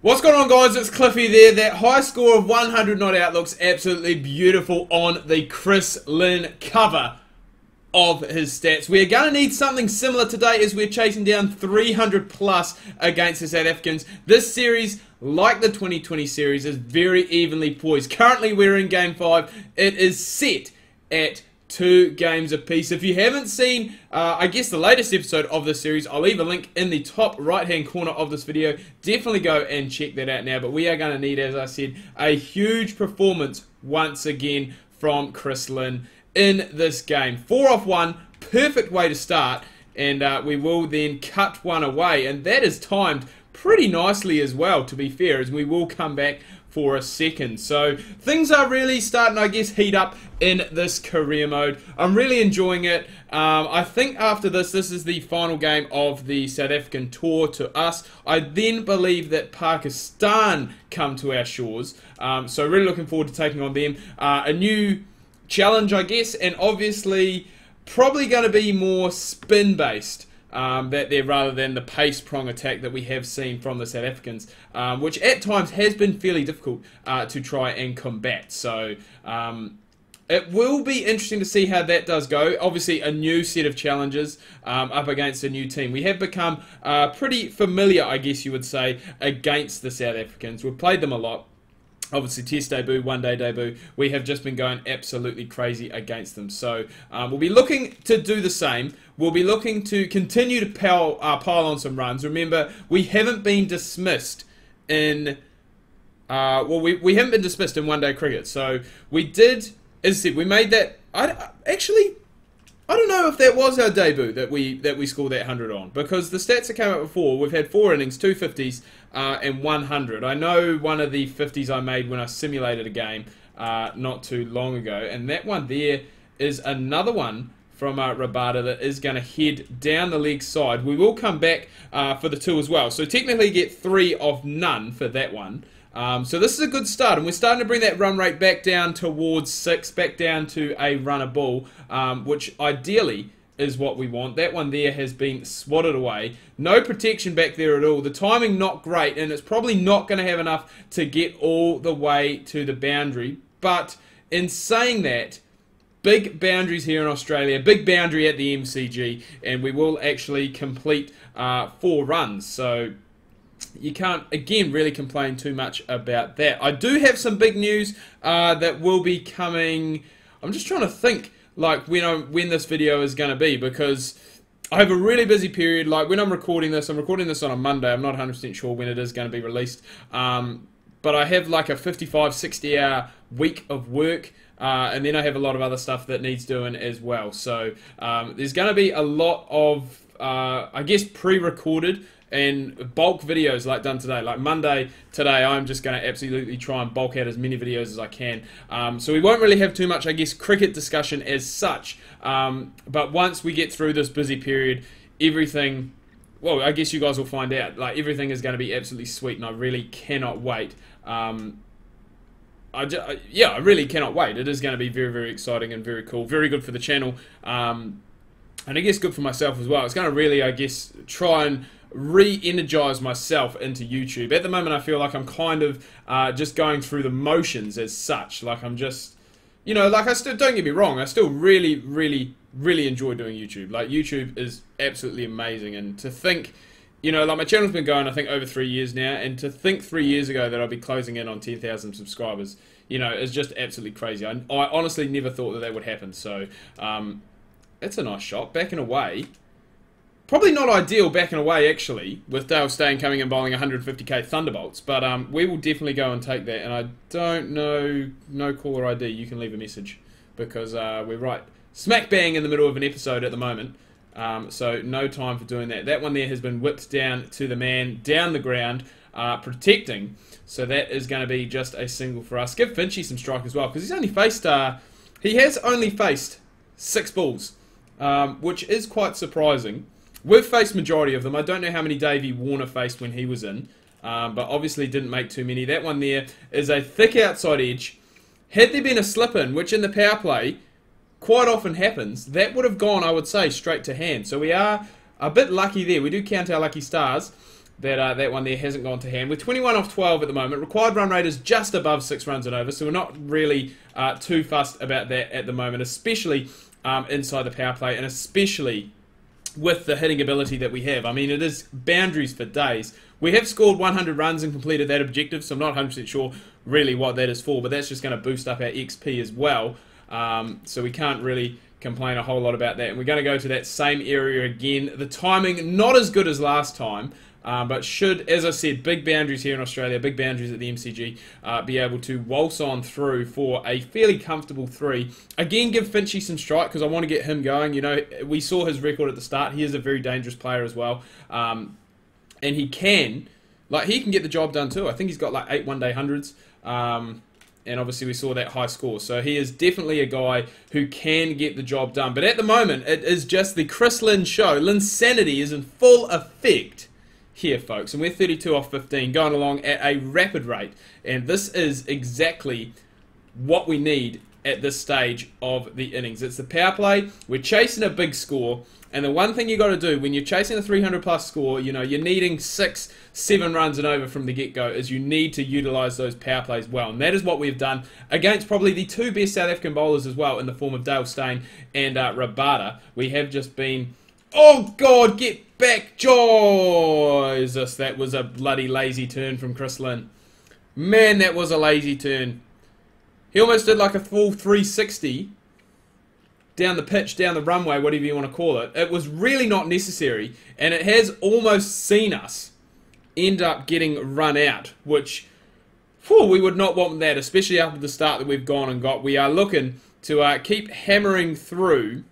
What's going on, guys? It's Cliffy there. That high score of 100 not out looks absolutely beautiful on the Chris Lynn cover of his stats. We're going to need something similar today as we're chasing down 300 plus against the South Africans. This series, like the 2020 series, is very evenly poised. Currently we're in game 5. It is set at 2 games apiece. If you haven't seen, I guess the latest episode of this series, I'll leave a link in the top right hand corner of this video. Definitely go and check that out now. But we are going to need, as I said, a huge performance once again from Chris Lynn in this game. 4 off 1, perfect way to start, and we will then cut one away, and that is timed pretty nicely as well, to be fair, as we will come back for a second. So things are really starting, I guess, heat up in this career mode. I'm really enjoying it. I think after this is the final game of the South African tour to us. I then believe that Pakistan come to our shores. So really looking forward to taking on them. A new challenge, I guess, and obviously probably going to be more spin based. Rather than the pace prong attack that we have seen from the South Africans, which at times has been fairly difficult to try and combat. So it will be interesting to see how that does go. Obviously a new set of challenges up against a new team. We have become pretty familiar, I guess you would say, against the South Africans. We've played them a lot. Obviously, test debut, one-day debut, we have just been going absolutely crazy against them. So we'll be looking to do the same. We'll be looking to continue to pile on some runs. Remember, we haven't been dismissed in... we haven't been dismissed in one-day cricket. So we did, as I said, we made that... I don't know if that was our debut that we scored that 100 on, because the stats that came out before, we've had 4 innings, 2 50s, and 100. I know one of the 50s I made when I simulated a game not too long ago, and that one there is another one from Rabada that is going to head down the leg side. We will come back for the 2 as well, so technically get 3 of none for that one. So this is a good start, and we're starting to bring that run rate back down towards 6, back down to a run a ball, which ideally is what we want. That one there has been swatted away. No protection back there at all. The timing not great, and it's probably not going to have enough to get all the way to the boundary. But in saying that, big boundaries here in Australia, big boundary at the MCG, and we will actually complete 4 runs. So you can't, again, really complain too much about that. I do have some big news that will be coming. I'm just trying to think, like, when this video is going to be, because I have a really busy period. Like, when I'm recording this on a Monday. I'm not 100% sure when it is going to be released. But I have like a 55, 60 hour week of work. And then I have a lot of other stuff that needs doing as well. So there's going to be a lot of, I guess, pre-recorded and bulk videos like done today. Like Monday today, I'm just going to absolutely try and bulk out as many videos as I can. So we won't really have too much, I guess, cricket discussion as such. But once we get through this busy period, everything, well, I guess you guys will find out. Like, everything is going to be absolutely sweet, and I really cannot wait. I really cannot wait. It is going to be very, very exciting and very cool. Very good for the channel. And I guess good for myself as well. It's going to really, I guess, try and re-energize myself into YouTube. At the moment, I feel like I'm kind of just going through the motions as such. Like, I'm just, you know, like, I still, don't get me wrong, I still really, really, really enjoy doing YouTube. Like, YouTube is absolutely amazing, and to think, you know, like, my channel's been going, I think, over 3 years now, and to think 3 years ago that I'd be closing in on 10,000 subscribers, you know, is just absolutely crazy. I honestly never thought that would happen. So it's a nice shot, backing away. Probably not ideal backing away, actually, with Dale Steyn coming and bowling 150k Thunderbolts, but we will definitely go and take that. And I don't know, no caller ID, you can leave a message, because we're right smack bang in the middle of an episode at the moment, so no time for doing that. That one there has been whipped down to the man, down the ground, protecting, so that is going to be just a single for us. Give Finchy some strike as well, because he has only faced 6 balls, which is quite surprising. We've faced majority of them. I don't know how many Davey Warner faced when he was in, but obviously didn't make too many. That one there is a thick outside edge. Had there been a slip-in, which in the power play quite often happens, that would have gone, I would say, straight to hand. So we are a bit lucky there. We do count our lucky stars. that that one there hasn't gone to hand. With 21 off 12 at the moment, required run rate is just above 6 runs and over, so we're not really too fussed about that at the moment, especially inside the power play, and especially with the hitting ability that we have. I mean, it is boundaries for days. We have scored 100 runs and completed that objective, so I'm not 100% sure really what that is for, but that's just going to boost up our XP as well. So we can't really complain a whole lot about that. And we're going to go to that same area again. The timing, not as good as last time, but should, as I said, big boundaries here in Australia, big boundaries at the MCG, be able to waltz on through for a fairly comfortable 3. Again, give Finchy some strike because I want to get him going. You know, we saw his record at the start. He is a very dangerous player as well. And he can get the job done too. I think he's got like 8 one-day hundreds. And obviously we saw that high score. So he is definitely a guy who can get the job done. But at the moment, it is just the Chris Lynn show. Linsanity is in full effect here, folks. And we're 32 off 15, going along at a rapid rate. And this is exactly what we need at this stage of the innings. It's the power play. We're chasing a big score. And the one thing you got to do when you're chasing a 300 plus score, you know, you're needing 6, 7 runs and over from the get-go, is you need to utilise those power plays well. And that is what we've done against probably the 2 best South African bowlers as well, in the form of Dale Steyn and Rabada. We have just been, oh God, get back, Jesus. That was a bloody lazy turn from Chris Lynn. Man, that was a lazy turn. He almost did like a full 360 down the pitch, down the runway, whatever you want to call it. It was really not necessary, and it has almost seen us end up getting run out, which, we would not want that, especially after the start that we've gone and got. We are looking to keep hammering through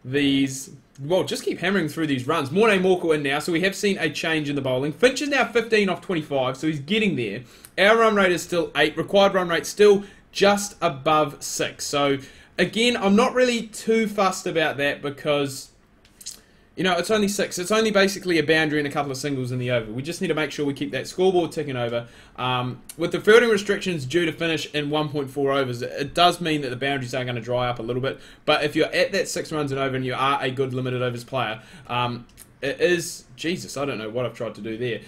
these, well, just keep hammering through these runs. Morne Morkel in now, so we have seen a change in the bowling. Finch is now 15 off 25, so he's getting there. Our run rate is still 8, required run rate still just above 6, so again, I'm not really too fussed about that because, you know, it's only 6. It's only basically a boundary and a couple of singles in the over. We just need to make sure we keep that scoreboard ticking over. With the fielding restrictions due to finish in 1.4 overs, it does mean that the boundaries are going to dry up a little bit. But if you're at that 6 runs and over and you are a good limited overs player, it is, Jesus, I don't know what I've tried to do there.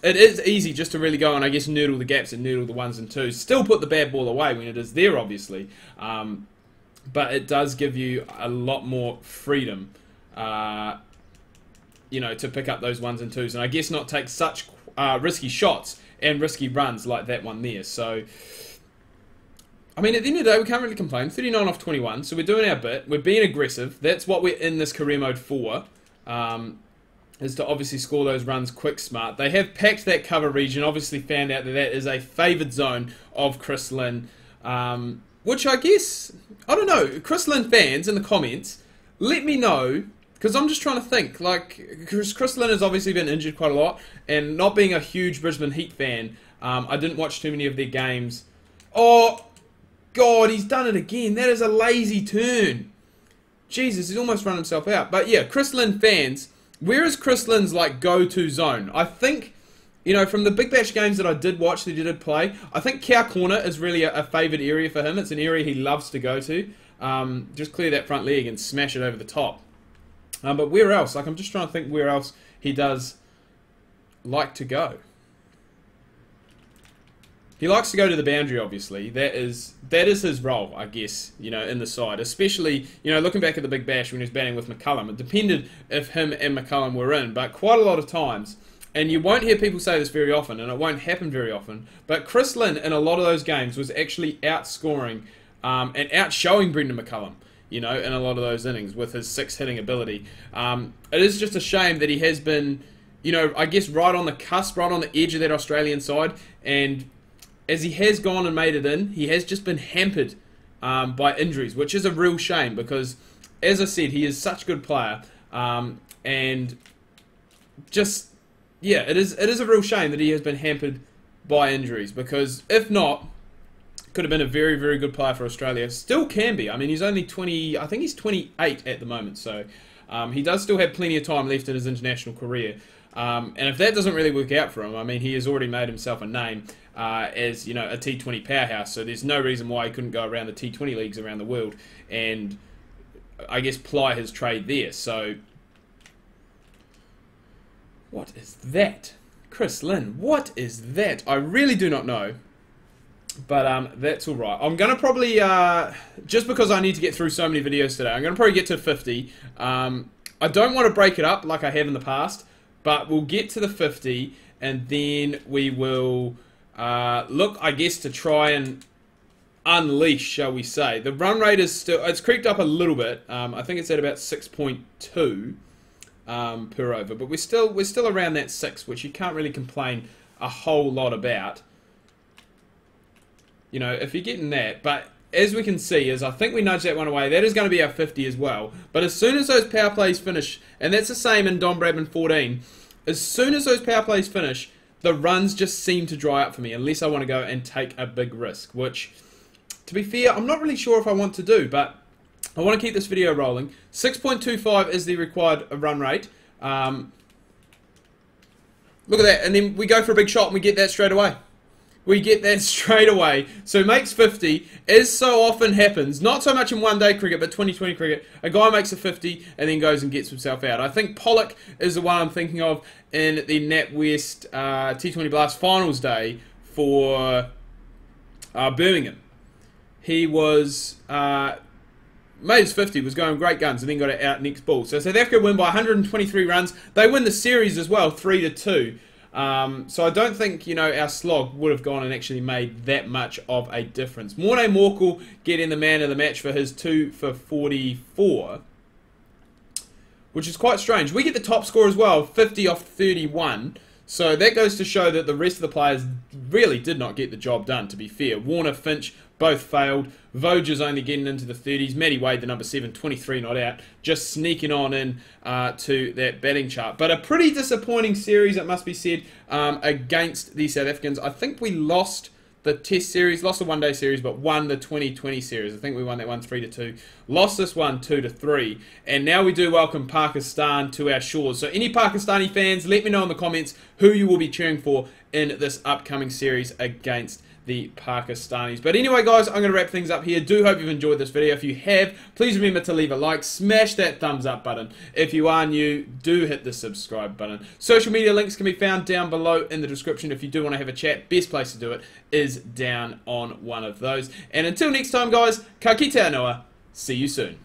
It is easy just to really go and, I guess, noodle the gaps and noodle the 1s and 2s. Still put the bad ball away when it is there, obviously. But it does give you a lot more freedom, you know, to pick up those 1s and 2s. And I guess not take such risky shots and risky runs like that one there. So, I mean, at the end of the day, we can't really complain. 39 off 21, so we're doing our bit. We're being aggressive. That's what we're in this career mode for, is to obviously score those runs quick, smart. They have packed that cover region, obviously found out that that is a favoured zone of Chris Lynn. Which I guess, I don't know, Chris Lynn fans in the comments, let me know, because I'm just trying to think, like, Chris Lynn has obviously been injured quite a lot, and not being a huge Brisbane Heat fan, I didn't watch too many of their games. Oh, God, he's done it again. That is a lazy turn. Jesus, he's almost run himself out. But yeah, Chris Lynn fans, where is Chris Lynn's, like, go-to zone? I think, you know, from the Big Bash games that I did watch, that he did play, I think Cow Corner is really a favoured area for him. It's an area he loves to go to. Just clear that front leg and smash it over the top. But where else? Like, I'm just trying to think where else he does like to go. He likes to go to the boundary, obviously. That is his role, I guess, you know, in the side. Especially, you know, looking back at the Big Bash when he was batting with McCullum. It depended if him and McCullum were in, but quite a lot of times, and you won't hear people say this very often, and it won't happen very often, but Chris Lynn in a lot of those games was actually outscoring and outshowing Brendan McCullum, you know, in a lot of those innings with his 6 hitting ability. It is just a shame that he has been, you know, I guess right on the cusp, right on the edge of that Australian side, and as he has gone and made it in, he has just been hampered by injuries, which is a real shame because, as I said, he is such a good player, and just, yeah, it is a real shame that he has been hampered by injuries because if not, could have been a very, very good player for Australia. Still can be. I mean, he's only 20, I think he's 28 at the moment, so he does still have plenty of time left in his international career. And if that doesn't really work out for him, I mean, he has already made himself a name as, you know, a T20 powerhouse, so there's no reason why he couldn't go around the T20 leagues around the world and, I guess, ply his trade there. So, what is that? Chris Lynn, what is that? I really do not know. But that's alright. I'm going to probably, just because I need to get through so many videos today, I'm going to probably get to 50. I don't want to break it up like I have in the past, but we'll get to the 50, and then we will look, I guess, to try and unleash, shall we say. The run rate is still, it's creeped up a little bit. I think it's at about 6.2 per over, but we're still around that 6, which you can't really complain a whole lot about. You know, if you're getting that, but as we can see, as I think we nudged that one away, that is going to be our 50 as well. But as soon as those power plays finish, and that's the same in Don Bradman 14, as soon as those power plays finish, the runs just seem to dry up for me, unless I want to go and take a big risk, which, to be fair, I'm not really sure if I want to do, but I want to keep this video rolling. 6.25 is the required run rate. Look at that, and then we go for a big shot and we get that straight away. We get that straight away. So makes 50, as so often happens, not so much in one-day cricket, but 2020 cricket, a guy makes a 50 and then goes and gets himself out. I think Pollock is the one I'm thinking of in the NatWest T20 Blast Finals day for Birmingham. He was, made his 50, was going great guns, and then got it out next ball. So South Africa win by 123 runs. They win the series as well, 3-2. So I don't think, you know, our slog would have gone and actually made that much of a difference. Morne Morkel getting the man of the match for his 2 for 44, which is quite strange. We get the top score as well, 50 off 31. So that goes to show that the rest of the players really did not get the job done, to be fair. Warner, Finch, both failed. Voger's only getting into the 30s. Matty Wade, the number 7, 23 not out. Just sneaking on in to that batting chart. But a pretty disappointing series, it must be said, against the South Africans. I think we lost the Test series, lost the one-day series, but won the 2020 series. I think we won that one 3-2. Lost this one 2-3. And now we do welcome Pakistan to our shores. So any Pakistani fans, let me know in the comments who you will be cheering for in this upcoming series against the Pakistanis. But anyway, guys, I'm going to wrap things up here. Do hope you've enjoyed this video. If you have, please remember to leave a like. Smash that thumbs up button. If you are new, do hit the subscribe button. Social media links can be found down below in the description. If you do want to have a chat, best place to do it is down on one of those. And until next time, guys, ka kite anoa. See you soon.